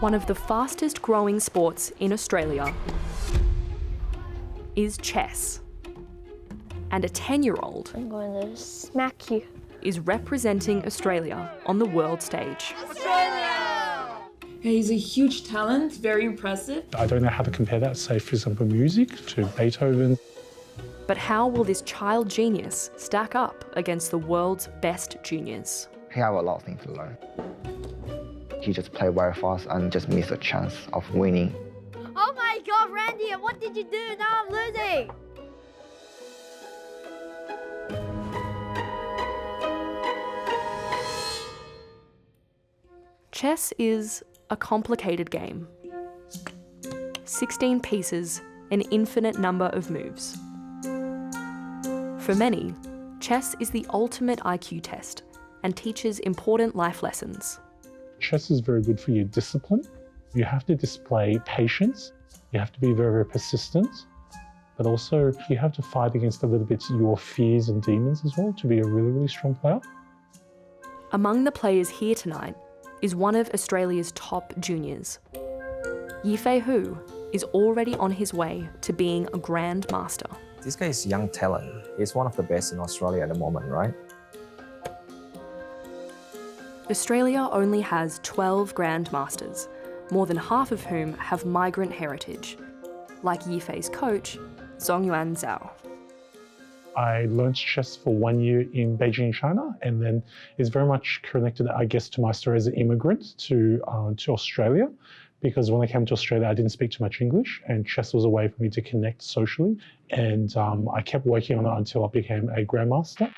One of the fastest growing sports in Australia is chess. And a 10-year-old I'm going to smack you. is representing Australia on the world stage. He's a huge talent, very impressive. I don't know how to compare that, say, for example, music to Beethoven. But how will this child genius stack up against the world's best juniors? He have a lot of things to learn. He just played very fast and just missed a chance of winning. Oh my God, Randy, what did you do? Now I'm losing. Chess is a complicated game. 16 pieces, an infinite number of moves. For many, chess is the ultimate IQ test and teaches important life lessons. Chess is very good for your discipline. You have to display patience. You have to be very, very persistent. But also, you have to fight against a little bit your fears and demons as well to be a really, really strong player. Among the players here tonight is one of Australia's top juniors. Yifei Hu is already on his way to being a Grand Master. This guy is young talent. He's one of the best in Australia at the moment, right? Australia only has 12 Grand Masters, more than half of whom have migrant heritage, like Yifei's coach, Zongyuan Zhao. I learned chess for 1 year in Beijing, China, and then it's very much connected, I guess, to my story as an immigrant to Australia. Because when I came to Australia, I didn't speak too much English, and chess was a way for me to connect socially. And I kept working on it until I became a Grandmaster.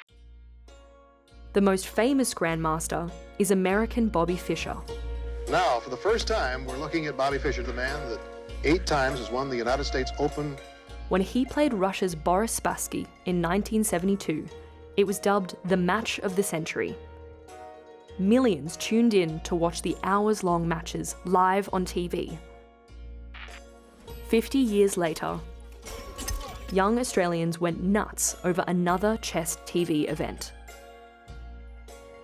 The most famous Grandmaster is American Bobby Fischer. Now, for the first time, we're looking at Bobby Fischer, the man that 8 times has won the United States Open. When he played Russia's Boris Spassky in 1972, it was dubbed the match of the century. Millions tuned in to watch the hours-long matches live on TV. 50 years later, young Australians went nuts over another chess TV event.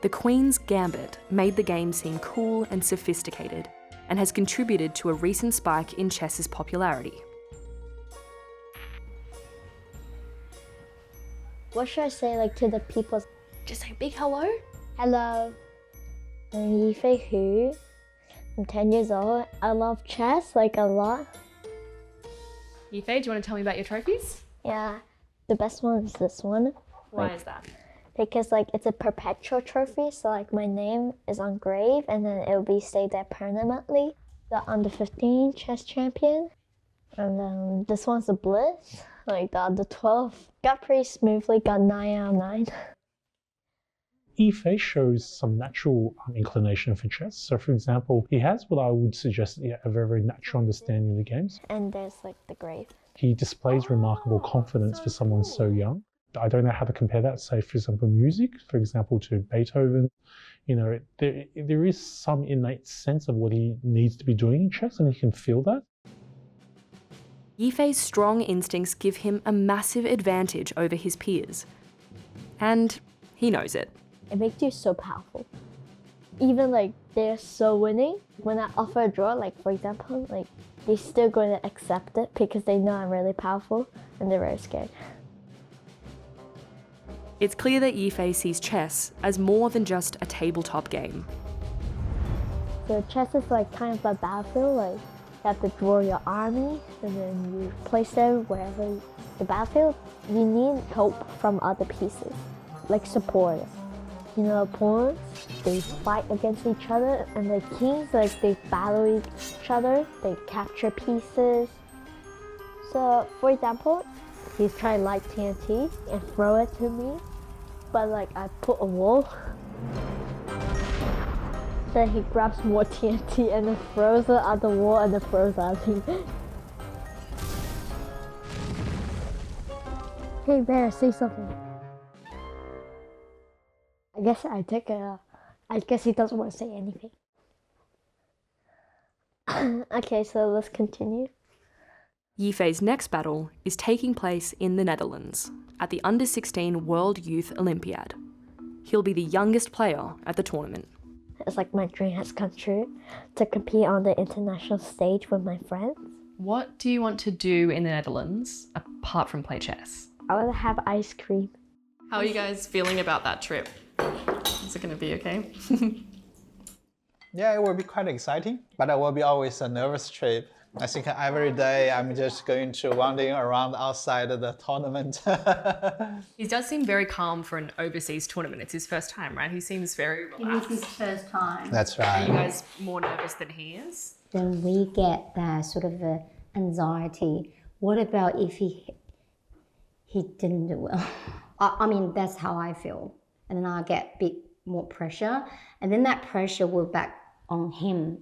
The Queen's Gambit made the game seem cool and sophisticated, and has contributed to a recent spike in chess's popularity. What should I say to the people? Just say big hello. Hello, I'm Yifei Hu. I'm 10 years old. I love chess a lot. Yifei, do you want to tell me about your trophies? Yeah, the best one is this one. Why is that? Because it's a perpetual trophy, so my name is engraved and then it will be stay there permanently. The under 15 chess champion. And then this one's a bliss. The under 12 got pretty smoothly, got 9 out of 9. Yifei shows some natural inclination for chess. So, for example, he has what I would suggest a very, very natural understanding of the games. And there's the grave. He displays remarkable confidence for someone so young. I don't know how to compare that, say, for example, music, for example, to Beethoven. There is some innate sense of what he needs to be doing in chess, and he can feel that. Yifei's strong instincts give him a massive advantage over his peers. And he knows it. It makes you so powerful. Even they're so winning, when I offer a draw, for example, they're still going to accept it because they know I'm really powerful and they're very scared. It's clear that Yifei sees chess as more than just a tabletop game. So chess is kind of a battlefield. You have to draw your army and then you place them wherever the battlefield. You need help from other pieces, support. Pawns, they fight against each other, and the kings, they battle each other, they capture pieces. So, for example, he's trying to light TNT and throw it to me, but I put a wall. Then he grabs more TNT and then throws it at the wall and then throws at me. Hey Bear, say something. I guess he doesn't want to say anything. Okay, so let's continue. Yifei's next battle is taking place in the Netherlands at the Under-16 World Youth Olympiad. He'll be the youngest player at the tournament. It's like my dream has come true to compete on the international stage with my friends. What do you want to do in the Netherlands apart from play chess? I want to have ice cream. How are you guys feeling about that trip? Is it going to be okay? Yeah, it will be quite exciting, but it will be always a nervous trip. I think every day I'm just going to wandering around outside of the tournament. He does seem very calm for an overseas tournament. It's his first time, right? He seems very relaxed. It is his first time. That's Are you right. guys more nervous than he is? Then we get that sort of anxiety. What about if he didn't do well? I mean, that's how I feel. And then I get a bit more pressure. And then that pressure will back on him.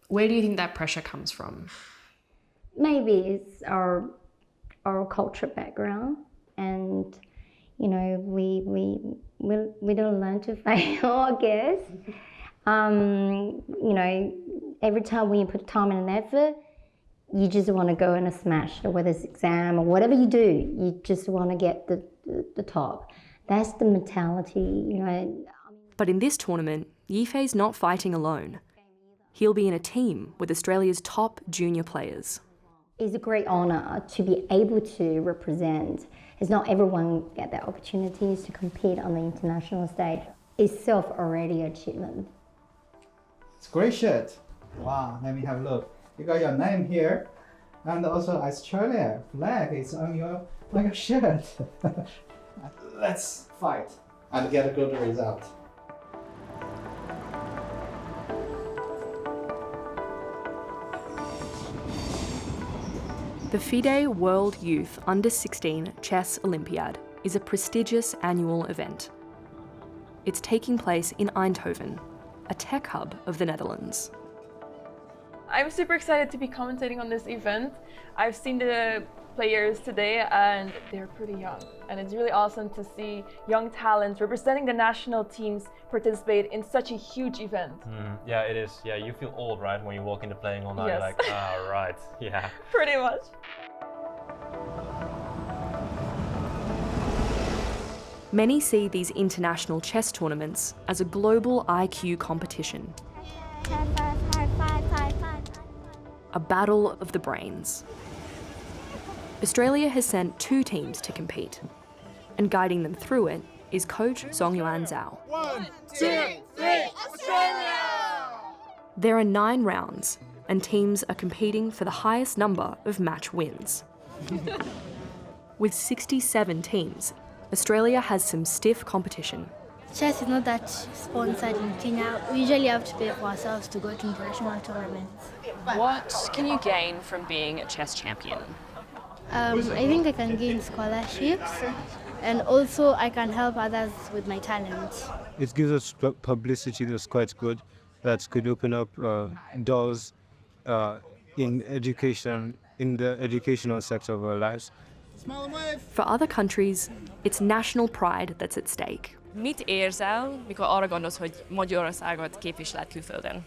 Where do you think that pressure comes from? Maybe it's our culture background, and you know we don't learn to fail, I guess. You know, every time when you put time and effort, you just want to go and smash it, whether it's exam or whatever you do, you just want to get the top. That's the mentality, you know. But in this tournament, Yifei's not fighting alone. He'll be in a team with Australia's top junior players. It's a great honour to be able to represent. It's not everyone get the opportunities to compete on the international stage. Itself already an achievement. It's a great shirt. Wow, let me have a look. You got your name here, and also Australia flag is on your shirt. Let's fight and get a good result. The FIDE World Youth Under-16 Chess Olympiad is a prestigious annual event. It's taking place in Eindhoven, a tech hub of the Netherlands. I'm super excited to be commentating on this event. I've seen the players today and they're pretty young. And it's really awesome to see young talents representing the national teams participate in such a huge event. Yeah, it is. Yeah, you feel old, right? When you walk into playing all night, Yes. you're like, ah, right, yeah. Pretty much. Many see these international chess tournaments as a global IQ competition. A battle of the brains. Australia has sent 2 teams to compete, and guiding them through it is coach Zongyuan Zhao. 1, 2, 3, Australia! There are 9 rounds, and teams are competing for the highest number of match wins. With 67 teams, Australia has some stiff competition. Chess is not that sponsored in Kenya. We usually have to pay for ourselves to go to international tournaments. What can you gain from being a chess champion? I think I can gain scholarships, and also I can help others with my talent. It gives us publicity that's quite good, that could open up doors in education, in the educational sector of our lives. For other countries, it's national pride that's at stake. Mit érzel, mikor arra gondolsz, hogy Magyarországot képviseled külföldön?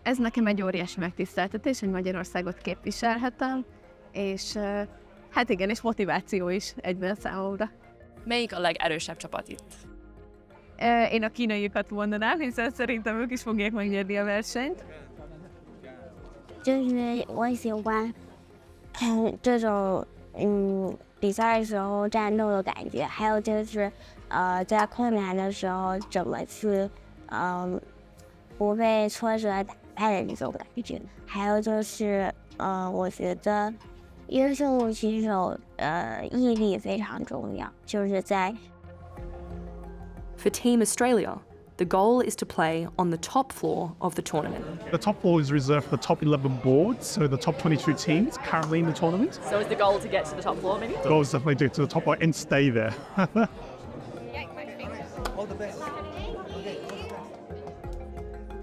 Ez nekem egy óriási megtiszteltetés, hogy Magyarországot képviselhetem, és hát igen, és motiváció is egyben számomra. Melyik a legerősebb csapat itt? Én a kínaiakat mondanám, hiszen szerintem ők is fogják megnyerni a versenyt. 就是我喜欢看这种比赛的时候战斗的感觉，还有就是在困难的时候怎么去不被挫折打败的这种感觉，还有就是我觉得优秀棋手毅力非常重要，就是在。For Team Australia, the goal is to play on the top floor of the tournament. The top floor is reserved for the top 11 boards, so the top 22 teams currently in the tournament. So is the goal to get to the top floor, maybe? The goal is definitely to get to the top floor and stay there.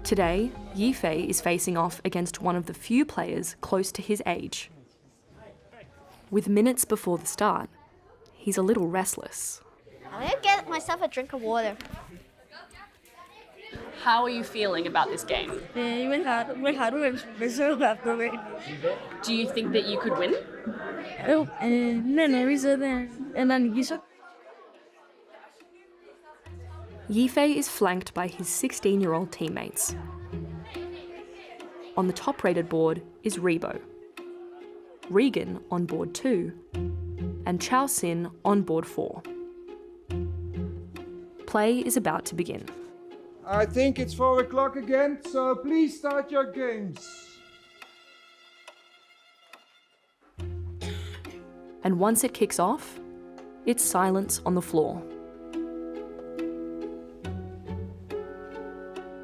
Today, Yifei is facing off against one of the few players close to his age. With minutes before the start, he's a little restless. I'm gonna get myself a drink of water. How are you feeling about this game? Do you think that you could win? Yifei is flanked by his 16-year-old teammates. On the top-rated board is Rebo, Regan on board 2, and Chao Sin on board 4. Play is about to begin. I think it's 4 o'clock again, so please start your games. And once it kicks off, it's silence on the floor.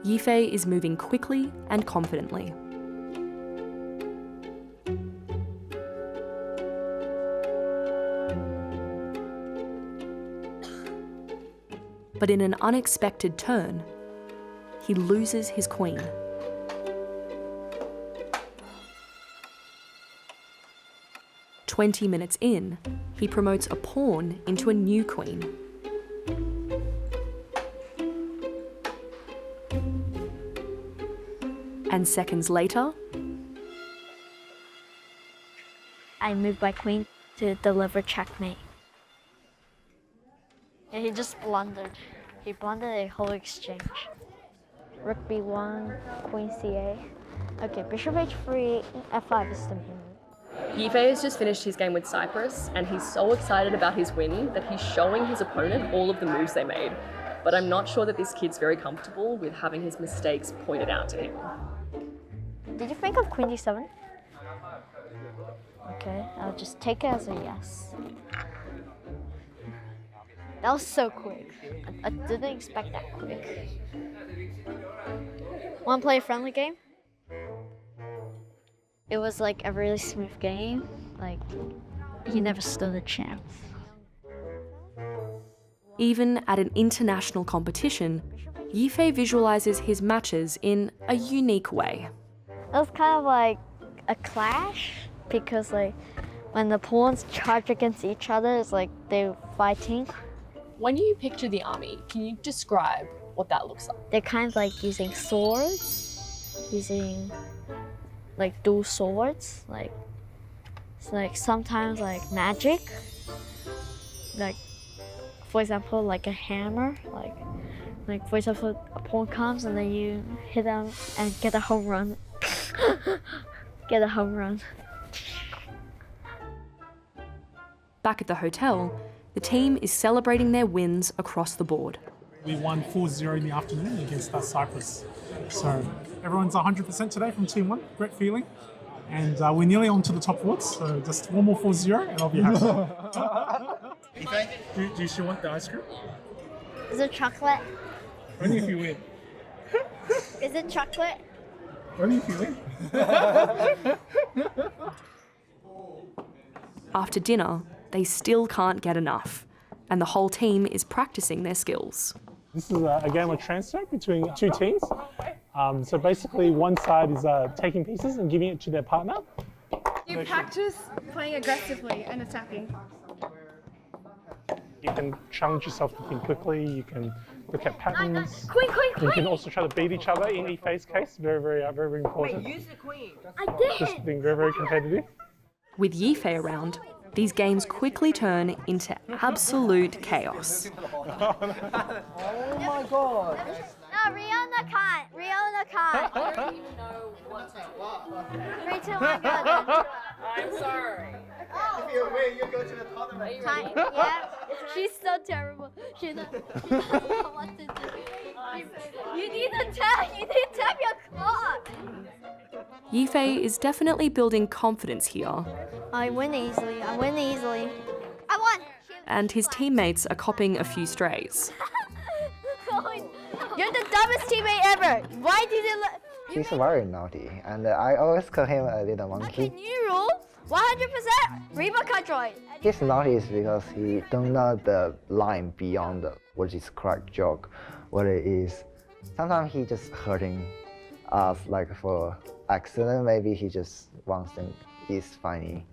Yifei is moving quickly and confidently. But in an unexpected turn, he loses his queen. "20 minutes in, he promotes a pawn into a new queen. And seconds later, I moved my queen to deliver checkmate. And he just blundered. He blundered a whole exchange. Rook b1, queen ca. Okay, bishop h3, f5 is the move. Yifei has just finished his game with Cyprus, and he's so excited about his win that he's showing his opponent all of the moves they made. But I'm not sure that this kid's very comfortable with having his mistakes pointed out to him. Did you think of queen d7? Okay, I'll just take it as a yes. That was so quick. I didn't expect that quick. Want to play a friendly game? It was like a really smooth game. Like, he never stood a chance. even at an international competition, Yifei visualizes his matches in a unique way. It was kind of like a clash because like when the pawns charge against each other, it's like they're fighting. When you picture the army, can you describe what that looks like? They're kind of like using swords, using like dual swords, like it's like sometimes like magic, like for example like a hammer, like for example a pawn comes and then you hit them and get a home run. Get a home run. Back at the hotel, the team is celebrating their wins across the board. We won 4-0 in the afternoon against Cyprus. So everyone's 100% today from Team 1. Great feeling. And we're nearly on to the top boards, so just one more 4-0 and I'll be happy. Do you still want the ice cream? Is it chocolate? Only if you win. Is it chocolate? Only if you win. After dinner, they still can't get enough, and the whole team is practicing their skills. This is a game of transfer between two teams. So basically one side is taking pieces and giving it to their partner. You practice playing aggressively and attacking. You can challenge yourself to think quickly, you can look at patterns. Queen! You can also try to beat each other in Yifei's case, very important. Wait, use the queen! I did! Just being very competitive. With Yifei around, these games quickly turn into absolute chaos. Oh my god! No, Rihanna can't! Rihanna can't! I don't even know what's what. 3, 2, 1, go! I'm sorry. If you win, you go to the tournament. Yeah, she's so terrible. She doesn't know what to do. You need to tap your card. Yifei is definitely building confidence here, I win easily. I won! and his teammates are copping a few strays. You're the dumbest teammate ever. Why did you let... He's very naughty, and I always call him a little monkey. Okay, new rule. 100% Reba control. He's naughty is because he don't know the line beyond what is correct joke, what it is. Sometimes he just hurting us like for accident. Maybe he just wants to is funny.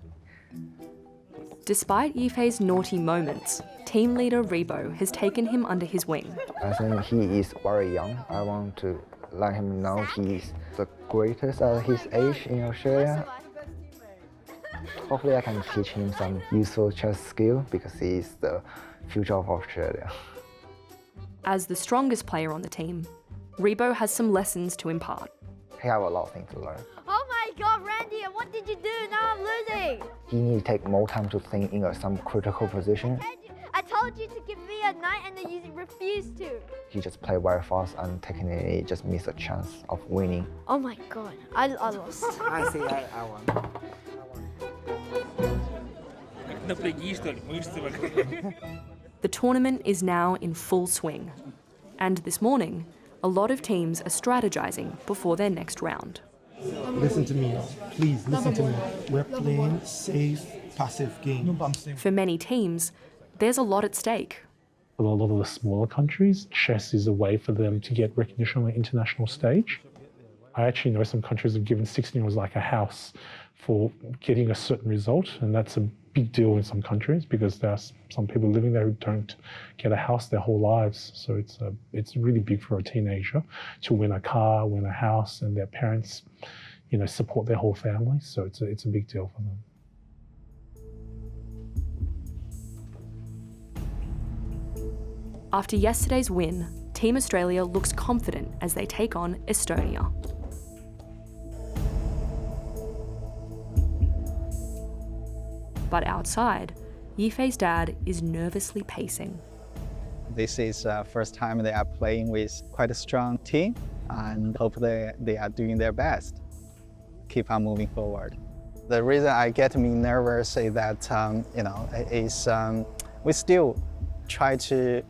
Despite Yifei's naughty moments, team leader Rebo has taken him under his wing. I think he is very young. I want to let him know he is the greatest at his age in Australia. Hopefully I can teach him some useful chess skill because he is the future of Australia. As the strongest player on the team, Rebo has some lessons to impart. He have a lot of things to learn. Oh my God, Randy, what did you do? Now I'm losing. He need to take more time to think in some critical position. I told you to give me a knight and then you refused to. He just played very fast and technically just missed a chance of winning. Oh my God, I lost. I see, I won. The tournament is now in full swing. And this morning, a lot of teams are strategizing before their next round. Listen to me, please listen to me. We're playing safe, passive game. For many teams, there's a lot at stake. For a lot of the smaller countries, chess is a way for them to get recognition on the international stage. I actually know some countries have given 16-year-olds like a house for getting a certain result, and that's a big deal in some countries because there are some people living there who don't get a house their whole lives. So it's really big for a teenager to win a car, win a house, and their parents, support their whole family. So it's a big deal for them. After yesterday's win, Team Australia looks confident as they take on Estonia. But outside, Yifei's dad is nervously pacing. This is the first time they are playing with quite a strong team, and hope they are doing their best. Keep on moving forward. The reason I get me nervous is that, we still try to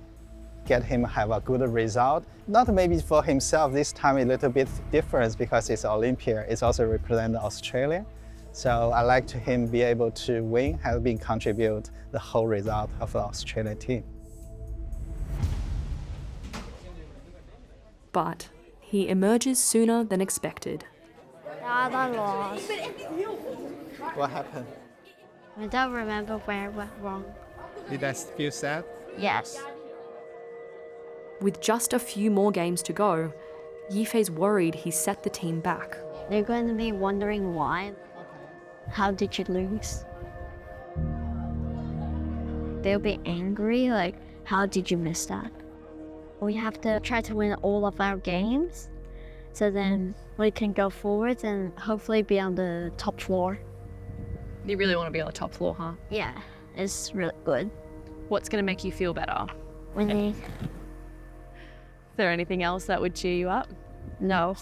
get him have a good result. Not maybe for himself, this time a little bit different because it's Olympia, it's also represent Australia. So I like to him be able to win, helping contribute the whole result of the Australia team. But he emerges sooner than expected. Dad, I lost. What happened? I don't remember where it went wrong. Did I feel sad? Yes. With just a few more games to go, Yifei's worried he's set the team back. They're going to be wondering why. How did you lose? They'll be angry, like, how did you miss that? We have to try to win all of our games, so then we can go forward and hopefully be on the top floor. You really want to be on the top floor, huh? Yeah, it's really good. What's going to make you feel better? Winning. Is there anything else that would cheer you up? No.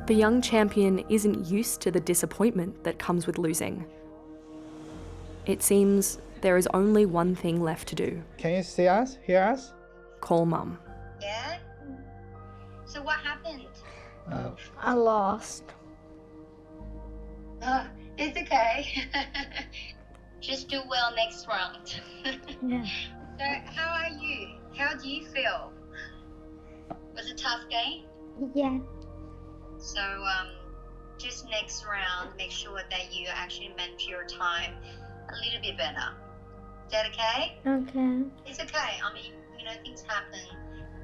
The young champion isn't used to the disappointment that comes with losing. It seems there is only one thing left to do. Can you see us, hear us? Call Mum. Yeah? So what happened? I lost. It's okay. Just do well next round. Yeah. So how are you? How do you feel? Was it a tough game? Yeah. So just next round, make sure that you actually manage your time a little bit better. Is that okay? Okay. It's okay. I mean, things happen.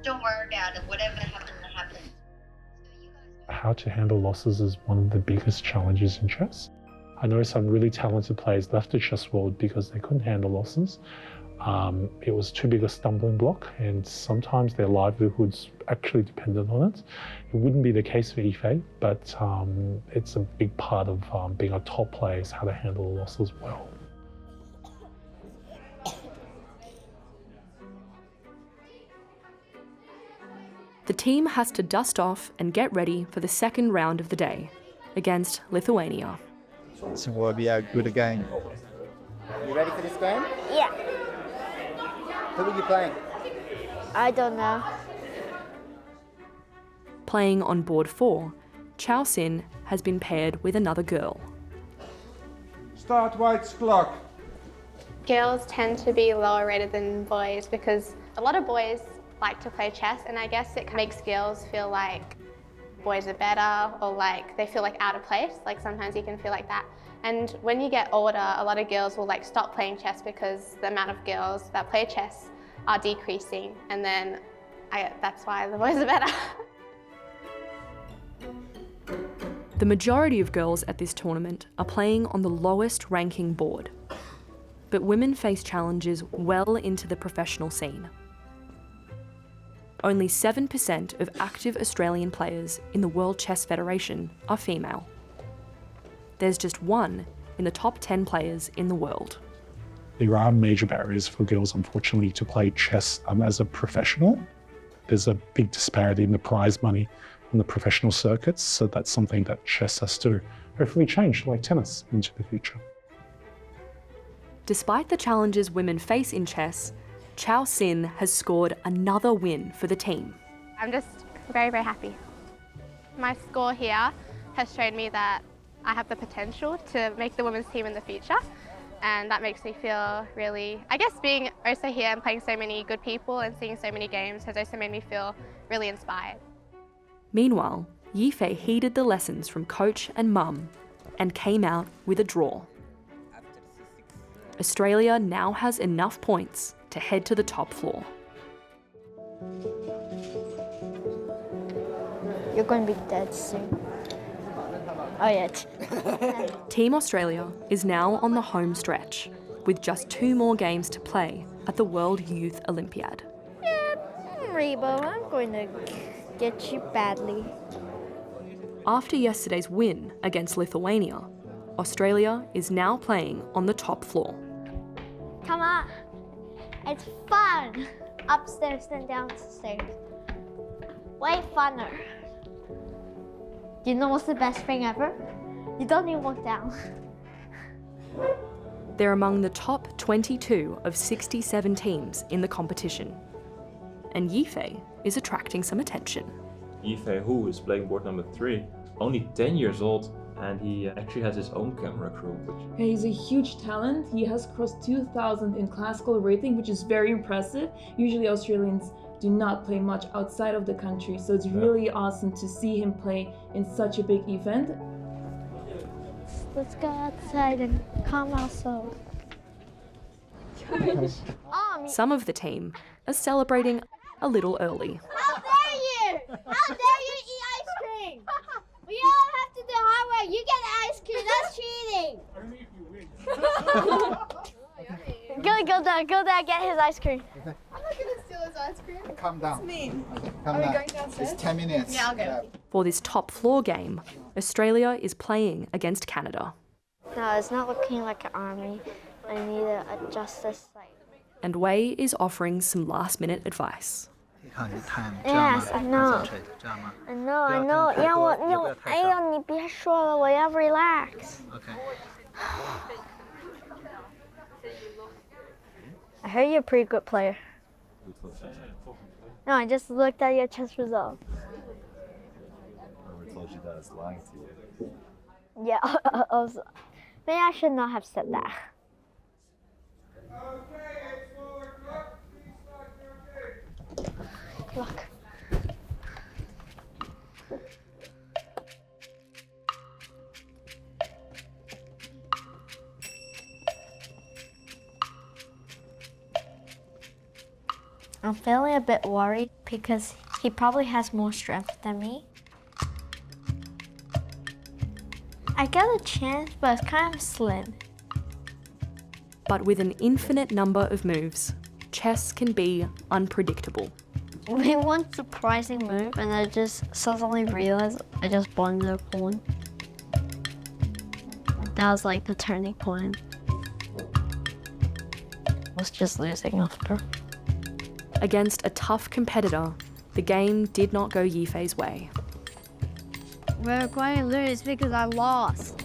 Don't worry about it. Whatever happens, happens. How to handle losses is one of the biggest challenges in chess. I know some really talented players left the chess world because they couldn't handle losses. It was too big a stumbling block, and sometimes their livelihoods actually depended on it. It wouldn't be the case for Yifei, but it's a big part of being a top player is how to handle losses well. The team has to dust off and get ready for the second round of the day against Lithuania. So it will be a good game. You ready for this game? Yeah. Who are you playing? I don't know. Playing on board 4, Chao Xin has been paired with another girl. Start White's clock. Girls tend to be lower rated than boys because a lot of boys like to play chess, and I guess it makes girls feel like boys are better or like they feel like out of place. Like sometimes you can feel like that. And when you get older, a lot of girls will like stop playing chess because the amount of girls that play chess are decreasing, and then that's why the boys are better. The majority of girls at this tournament are playing on the lowest ranking board. but women face challenges well into the professional scene. Only 7% of active Australian players in the World Chess Federation are female. There's just one in the top 10 players in the world. There are major barriers for girls, unfortunately, to play chess as a professional. There's a big disparity in the prize money on the professional circuits, so that's something that chess has to hopefully change, like tennis, into the future. Despite the challenges women face in chess, Chao Sin has scored another win for the team. I'm just very, very happy. My score here has shown me that I have the potential to make the women's team in the future. And that makes me feel really, I guess being also here and playing so many good people and seeing so many games has also made me feel really inspired. Meanwhile, Yifei heeded the lessons from coach and mum and came out with a draw. Australia now has enough points to head to the top floor. You're going to be dead soon. Oh yeah. Team Australia is now on the home stretch, with just 2 more games to play at the World Youth Olympiad. Yeah, Rebo, I'm going to get you badly. After yesterday's win against Lithuania, Australia is now playing on the top floor. Come on. It's fun. Upstairs than downstairs. Way funner. You know what's the best thing ever? You don't even look down. They're among the top 22 of 67 teams in the competition. And Yifei is attracting some attention. Yifei Hu is playing board number 3, only 10 years old, and he actually has his own camera crew. He's a huge talent. He has crossed 2,000 in classical rating, which is very impressive. Usually Australians do not play much outside of the country, so it's really awesome to see him play in such a big event. Let's go outside and calm ourselves. Some of the team are celebrating a little early. How dare you! How dare you eat ice cream! We all have to do hard work. You get ice cream. That's cheating. Go there, get his ice cream. Okay. I'm not going to steal his ice cream. Calm down. It's mean. Calm Are we down. going downstairs? It's 10 minutes. Yeah, I'll go. For this top floor game, Australia is playing against Canada. No, it's not looking like an army. I need to adjust this site. And Wei is offering some last-minute advice. Yes, I know. I know. 让我用，哎呦，你别说了，我要 relax. Okay. I heard you're a pretty good player. No, I just looked at your chess result. Whoever told you that is lying to you. Yeah, maybe I should not have said that. Look. I'm feeling a bit worried because he probably has more strength than me. I get a chance, but it's kind of slim. But with an infinite number of moves, chess can be unpredictable. We made one surprising move and I just suddenly realized I just blundered a pawn. That was like the turning point. I was just losing after. Against a tough competitor, the game did not go Yifei's way. We're going to lose because I lost.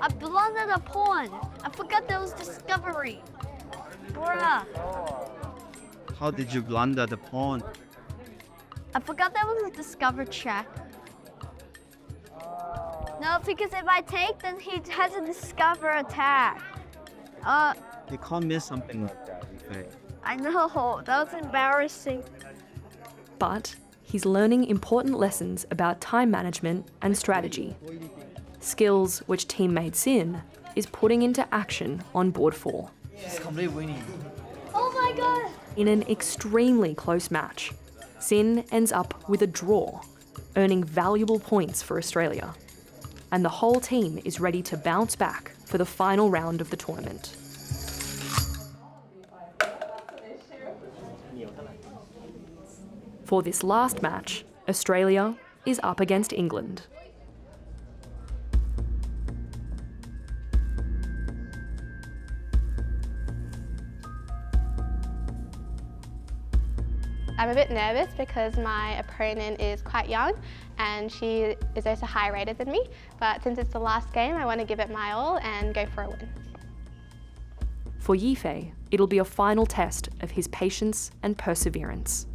I blundered a pawn. I forgot there was discovery. Bruh. How did you blunder the pawn? I forgot there was a discover check. No, because if I take, then he has a discover attack. You can't miss something like that, Yifei. I know, that was embarrassing. But he's learning important lessons about time management and strategy. Skills which teammate Sin is putting into action on board 4. She's completely winning. Oh my god! In an extremely close match, Sin ends up with a draw, earning valuable points for Australia. and the whole team is ready to bounce back for the final round of the tournament. For this last match, Australia is up against England. I'm a bit nervous because my opponent is quite young and she is also higher rated than me, but since it's the last game, I want to give it my all and go for a win. For Yifei, it'll be a final test of his patience and perseverance.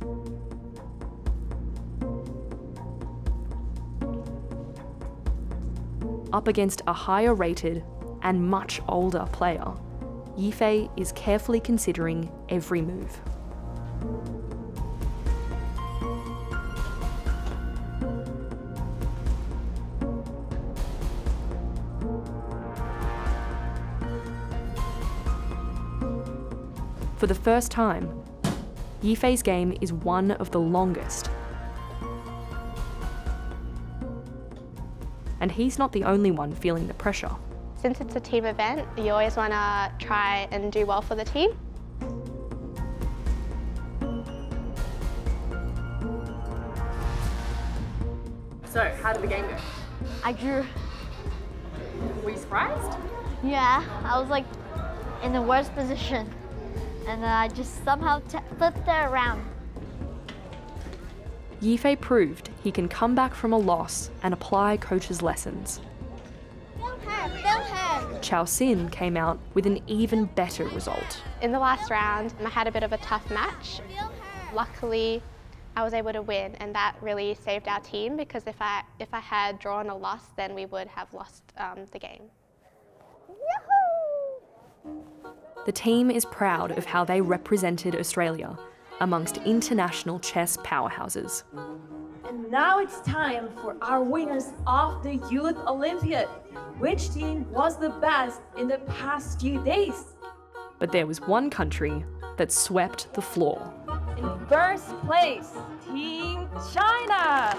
Up against a higher rated and much older player, Yifei is carefully considering every move. For the first time, Yifei's game is one of the longest. And he's not the only one feeling the pressure. Since it's a team event, you always want to try and do well for the team. So, how did the game go? I drew. Were you surprised? Yeah, I was like in the worst position. And I just somehow flipped it around. Yifei proved he can come back from a loss and apply coach's lessons. Chao Xin came out with an even better result. In the last round, I had a bit of a tough match. Luckily, I was able to win, and that really saved our team because if I had drawn or lost, then we would have lost the game. The team is proud of how they represented Australia amongst international chess powerhouses. And now it's time for our winners of the Youth Olympiad. Which team was the best in the past few days? But there was one country that swept the floor. In first place, Team China!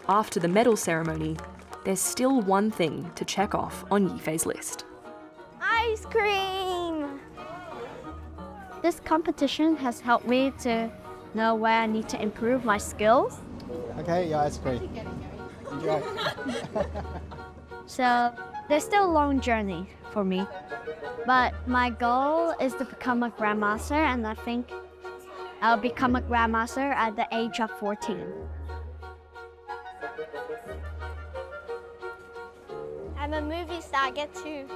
After the medal ceremony, there's still one thing to check off on Yifei's list. Ice cream! This competition has helped me to know where I need to improve my skills. Okay, your ice cream. Enjoy. So there's still a long journey for me. But my goal is to become a grandmaster, and I think I'll become a grandmaster at the age of 14. I'm a movie star, get too.